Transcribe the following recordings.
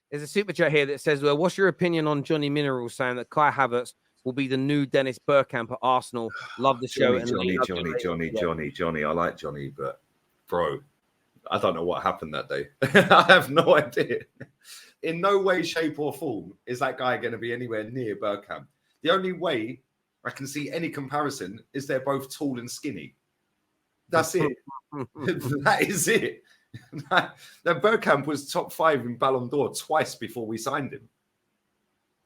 There's a super chat here that says, well, what's your opinion on Johnny Minerals saying that Kai Havertz will be the new Dennis Bergkamp at Arsenal? Love the show. Johnny. I like Johnny, but bro, I don't know what happened that day. I have no idea. In no way, shape, or form is that guy going to be anywhere near Bergkamp. The only way I can see any comparison is they're both tall and skinny. That's it. That is it. That Bergkamp was top 5 in Ballon d'Or twice before we signed him.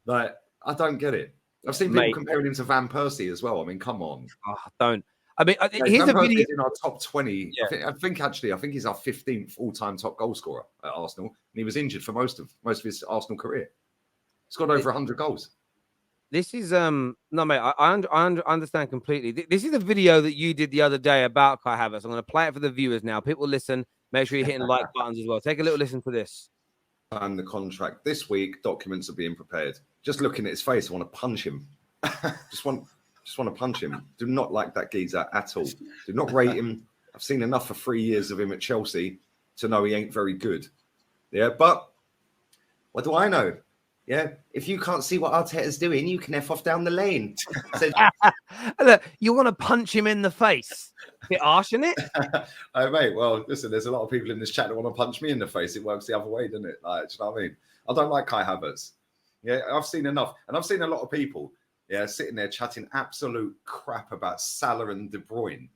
Like, I don't get it. I've seen people comparing him to Van Persie as well. I mean, come on. Oh, don't. I mean, here's a video in our top 20. Yeah. I think he's our 15th all-time top goal scorer at Arsenal, and he was injured for most of his Arsenal career. He's got over 100 goals. This is no, mate. I understand completely. This is a video that you did the other day about Kai Havertz. I'm going to play it for the viewers now. People listen. Make sure you're hitting like buttons as well. Take a little listen to this. And the contract this week. Documents are being prepared. Just looking at his face, I want to punch him. just want to punch him. Do not like that geezer at all. Do not rate him. I've seen enough for 3 years of him at Chelsea to know he ain't very good. Yeah, but what do I know? Yeah, if you can't see what Arteta's doing, you can F off down the lane. So, look, you want to punch him in the face. A bit harsh, isn't it? Oh, mate, well, listen, there's a lot of people in this chat that want to punch me in the face. It works the other way, doesn't it? Like, do you know what I mean? I don't like Kai Havertz. Yeah, I've seen enough. And I've seen a lot of people, sitting there chatting absolute crap about Salah and De Bruyne.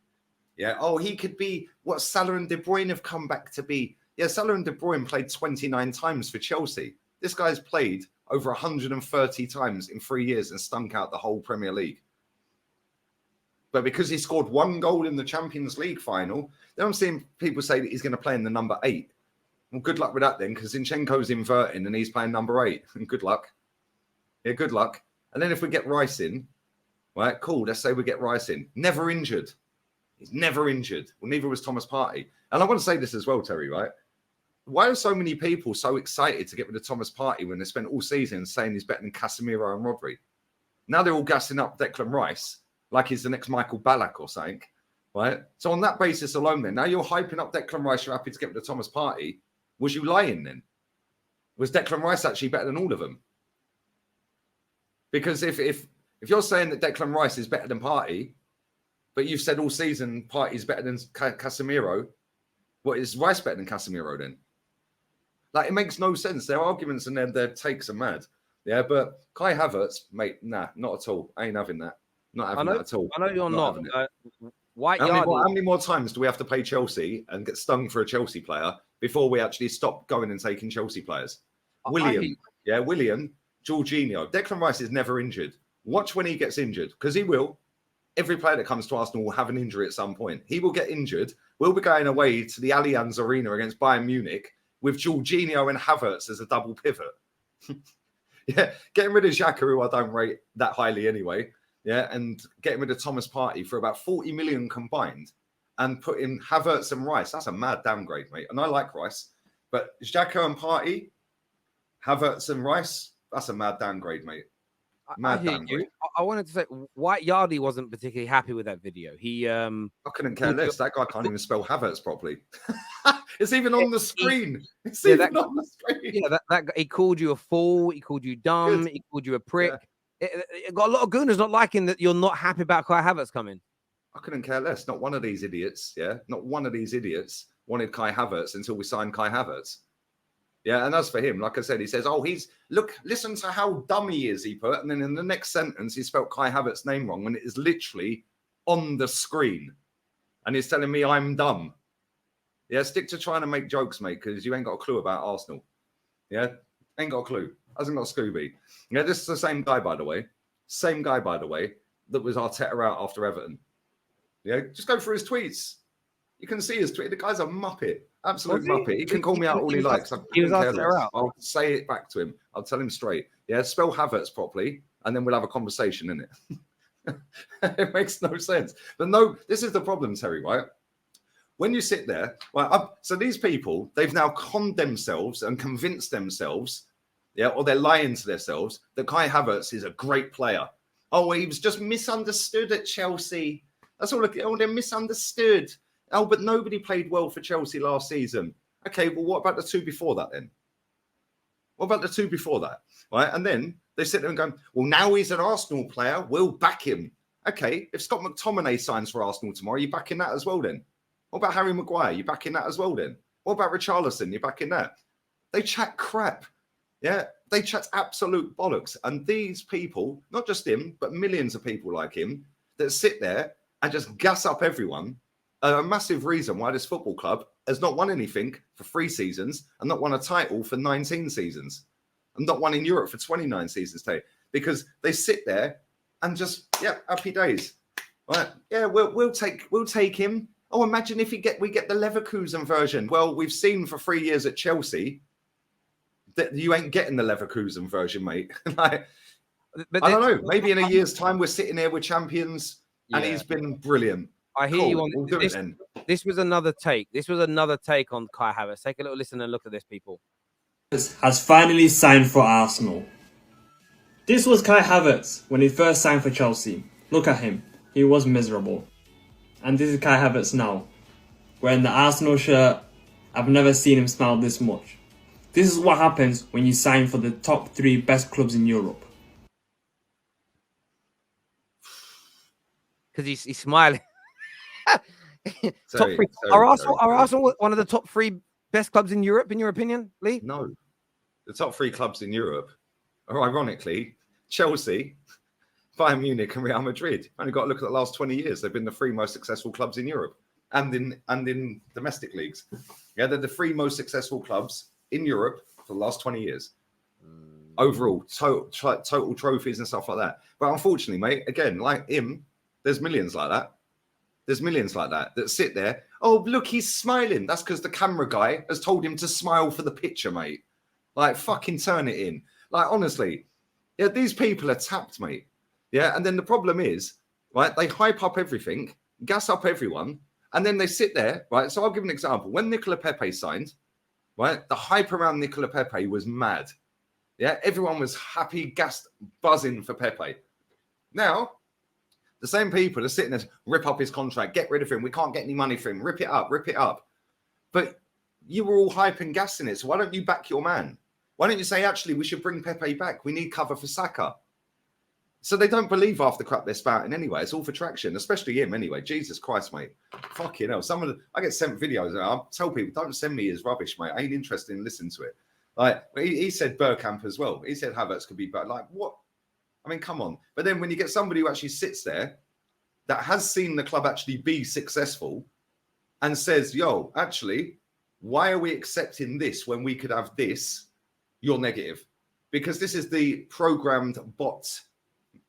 Yeah, oh, he could be what Salah and De Bruyne have come back to be. Yeah, Salah and De Bruyne played 29 times for Chelsea. This guy's played over 130 times in 3 years and stunk out the whole Premier League. But because he scored 1 goal in the Champions League final, then I'm seeing people say that he's going to play in the number 8. Well, good luck with that then, because Zinchenko's inverting and he's playing number 8. And good luck. Yeah, good luck. And then if we get Rice in, right, cool, let's say we get Rice in. Never injured. He's never injured. Well, neither was Thomas Partey. And I want to say this as well, Terry, right? Why are so many people so excited to get rid of Thomas Partey when they spent all season saying he's better than Casemiro and Rodri? Now they're all gassing up Declan Rice like he's the next Michael Ballack or something, right? So on that basis alone then, now you're hyping up Declan Rice, you're happy to get rid of Thomas Partey. Was you lying then? Was Declan Rice actually better than all of them? Because if you're saying that Declan Rice is better than Partey, but you've said all season Partey's better than Casemiro, what, is Rice better than Casemiro then? Like, it makes no sense. Their arguments and their takes are mad. Yeah, but Kai Havertz, mate, nah, not at all. I ain't having that. Not having that at all. I know you're not. White Yardie. How many more times do we have to play Chelsea and get stung for a Chelsea player before we actually stop going and taking Chelsea players? William, Jorginho. Declan Rice is never injured. Watch when he gets injured, because he will. Every player that comes to Arsenal will have an injury at some point. He will get injured. We'll be going away to the Allianz Arena against Bayern Munich with Jorginho and Havertz as a double pivot. Yeah, getting rid of Xhaka, who I don't rate that highly anyway. Yeah, and getting rid of Thomas Partey for about 40 million combined and put in Havertz and Rice. That's a mad downgrade, mate. And I like Rice. But Xhaka and Partey, Havertz and Rice, that's a mad downgrade, mate. Mad downgrade. I wanted to say, White Yardie wasn't particularly happy with that video. I couldn't care less. That guy can't even spell Havertz properly. It's even on the screen. It's even on the screen. Yeah, that guy, he called you a fool. He called you dumb. Good. He called you a prick. Yeah. It got a lot of gooners not liking that you're not happy about Kai Havertz coming. I couldn't care less. Not one of these idiots, not one of these idiots wanted Kai Havertz until we signed Kai Havertz. Yeah, and as for him, like I said, he says, listen to how dumb he is, he put. And then in the next sentence, he spelled Kai Havertz's name wrong, and it is literally on the screen. And he's telling me I'm dumb. Yeah, stick to trying to make jokes, mate, because you ain't got a clue about Arsenal. Yeah, ain't got a clue. Hasn't got a Scooby. Yeah, this is the same guy, by the way. Same guy, by the way, that was Arteta out after Everton. Yeah, just go through his tweets. You can see his tweet. The guy's a muppet. Absolute muppet. He can call me out all he likes. He was Arteta out. I'll say it back to him. I'll tell him straight. Yeah, spell Havertz properly, and then we'll have a conversation, innit? It makes no sense. But no, this is the problem, Terry, right? When you sit there, so these people, they've now conned themselves and convinced themselves, or they're lying to themselves, that Kai Havertz is a great player. Oh, he was just misunderstood at Chelsea. That's all. They're misunderstood. Oh, but nobody played well for Chelsea last season. Okay, well, what about the two before that then? What about the two before that? Right? And then they sit there and go, well, now he's an Arsenal player. We'll back him. Okay, if Scott McTominay signs for Arsenal tomorrow, you backing that as well then? What about Harry Maguire? You backing that as well then? What about Richarlison? You backing that? They chat crap. Yeah, they chat absolute bollocks. And these people, not just him, but millions of people like him that sit there and just gas up everyone, are a massive reason why this football club has not won anything for 3 seasons and not won a title for 19 seasons and not won in Europe for 29 seasons today, because they sit there and just, yeah, happy days. Right? Yeah, we'll take him. Oh, imagine if we get the Leverkusen version. Well, we've seen for 3 years at Chelsea that you ain't getting the Leverkusen version, mate. Like, but I don't know. Maybe in a year's time, we're sitting here with champions, and he's been brilliant. I hear you on we'll do it then. This was another take. This was another take on Kai Havertz. Take a little listen and look at this, people. Has finally signed for Arsenal. This was Kai Havertz when he first signed for Chelsea. Look at him. He was miserable. And this is Kai Havertz now, wearing the Arsenal shirt. I've never seen him smile this much. This is what happens when you sign for the top 3 best clubs in Europe. Because he's smiling. Sorry, are Arsenal one of the top 3 best clubs in Europe, in your opinion, Lee? No. The top 3 clubs in Europe are, ironically, Chelsea, Bayern Munich and Real Madrid. Only got to look at the last 20 years. They've been the 3 most successful clubs in Europe and in domestic leagues. Yeah, they're the 3 most successful clubs in Europe for the last 20 years. Overall, total trophies and stuff like that. But unfortunately, mate, again, like him, there's millions like that. There's millions like that sit there. Oh, look, he's smiling. That's because the camera guy has told him to smile for the picture, mate. Like, fucking turn it in. Like, honestly, yeah, these people are tapped, mate. Yeah, and then the problem is, right, they hype up everything, gas up everyone, and then they sit there, right? So I'll give an example. When Nicola Pepe signed, right, the hype around Nicola Pepe was mad. Yeah, everyone was happy, gassed, buzzing for Pepe. Now, the same people are sitting there, rip up his contract, get rid of him. We can't get any money for him. Rip it up, rip it up. But you were all hype and gassing it. So why don't you back your man? Why don't you say, actually, we should bring Pepe back? We need cover for Saka. So they don't believe half the crap they're spouting anyway. It's all for traction, especially him anyway. Jesus Christ, mate. Fucking hell. I get sent videos and I tell people, don't send me his rubbish, mate. I ain't interested in listening to it. Like, he said Bergkamp as well. He said Havertz could be better. Like, what? I mean, come on. But then when you get somebody who actually sits there that has seen the club actually be successful and says, yo, actually, why are we accepting this when we could have this? You're negative. Because this is the programmed bot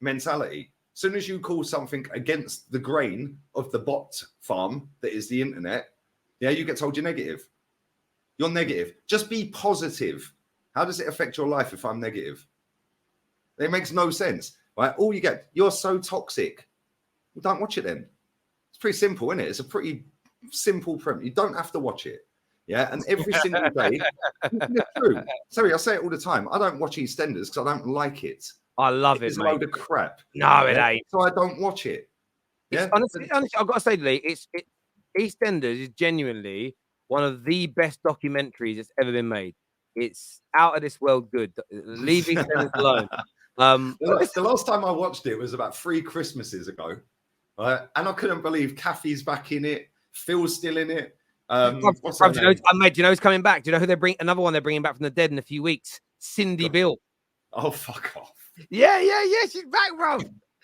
mentality. As soon as you call something against the grain of the bot farm that is the internet, yeah, you get told you're negative. You're negative. Just be positive. How does it affect your life if I'm negative? It makes no sense, right? All you get, you're so toxic. Well, don't watch it then. It's pretty simple, isn't it? It's a pretty simple premise. You don't have to watch it. Yeah, and every single day, it's true. Sorry, I say it all the time. I don't watch EastEnders because I don't like it. I love it, It's a mate. load of crap. No, it ain't. So I don't watch it. Yeah, honestly, I've got to say, Lee, EastEnders is genuinely one of the best documentaries that's ever been made. It's out of this world good. Leave EastEnders alone. The last time I watched it was about 3 Christmases ago, right? And I couldn't believe Kathy's back in it. Phil's still in it. Do you know who's coming back? Do you know who they're bringing? Another one they're bringing back from the dead in a few weeks. Cindy Bill. Oh, fuck off. Yeah. She's back, bro.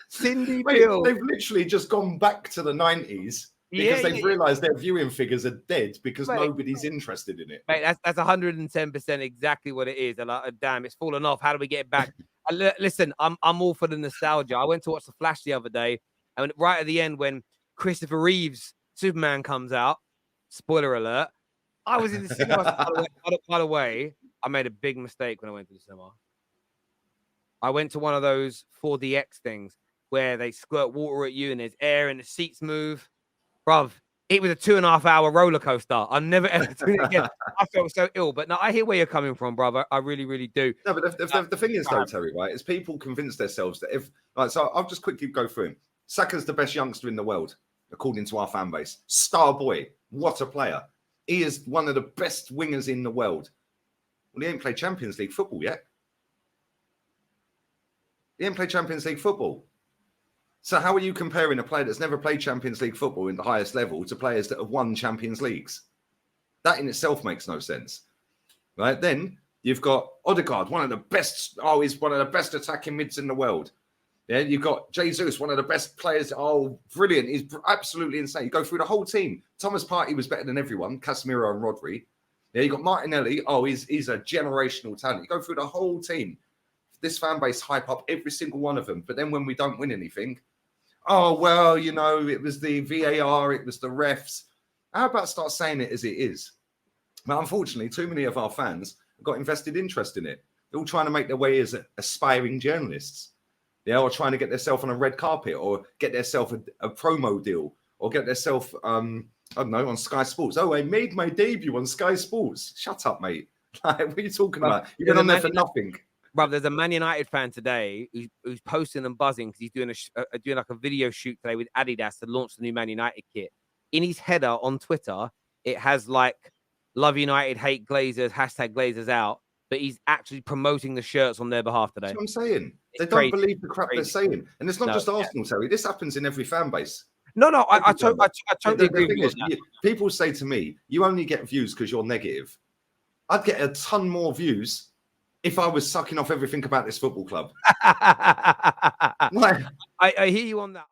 Cindy Bill. They've literally just gone back to the 90s because they've realised their viewing figures are dead because nobody's interested in it. Mate, that's 110% exactly what it is. And damn, it's fallen off. How do we get it back? Listen, I'm all for the nostalgia. I went to watch The Flash the other day, and right at the end when Christopher Reeve's Superman comes out, spoiler alert, I was in the cinema. By the way, I made a big mistake when I went to the cinema. I went to one of those 4DX things where they squirt water at you and there's air and the seats move. Bruv, it was a 2.5-hour roller coaster. I'm never ever doing it again. I felt so ill. But no, I hear where you're coming from, brother. I really, really do. No, but the thing is, though, Terry, right, is people convince themselves that if... Right, so I'll just quickly go through him. Saka's the best youngster in the world, according to our fan base. Star boy. What a player. He is one of the best wingers in the world. Well, he ain't played Champions League football yet. He ain't played Champions League football. So how are you comparing a player that's never played Champions League football in the highest level to players that have won Champions Leagues? That in itself makes no sense, right? Then you've got Odegaard, one of the best. Oh, he's one of the best attacking mids in the world. Yeah, you've got Jesus, one of the best players. Oh, brilliant. He's absolutely insane. You go through the whole team. Thomas Partey was better than everyone, Casemiro and Rodri. Yeah, you got Martinelli. Oh, he's a generational talent. You go through the whole team. This fan base hype up every single one of them. But then when we don't win anything, oh, well, you know, it was the VAR, it was the refs. How about start saying it as it is? But unfortunately, too many of our fans have got invested interest in it. They're all trying to make their way as aspiring journalists. Yeah, or trying to get themselves on a red carpet, or get themselves a promo deal, or get themselves, I don't know, on Sky Sports. Oh, I made my debut on Sky Sports. Shut up, mate. Like, what are you talking about? You've been on there for nothing. Bro, there's a Man United fan today who's posting and buzzing because he's doing doing like a video shoot today with Adidas to launch the new Man United kit. In his header on Twitter, it has like "Love United, hate Glazers," #Glazers out. But he's actually promoting the shirts on their behalf today. That's what I'm saying. It's they crazy. don't believe the crap they're saying, and it's not just Arsenal, Terry. This happens in every fan base. No, I totally agree with you. People say to me, "You only get views because you're negative." I'd get a ton more views if I was sucking off everything about this football club. I hear you on that.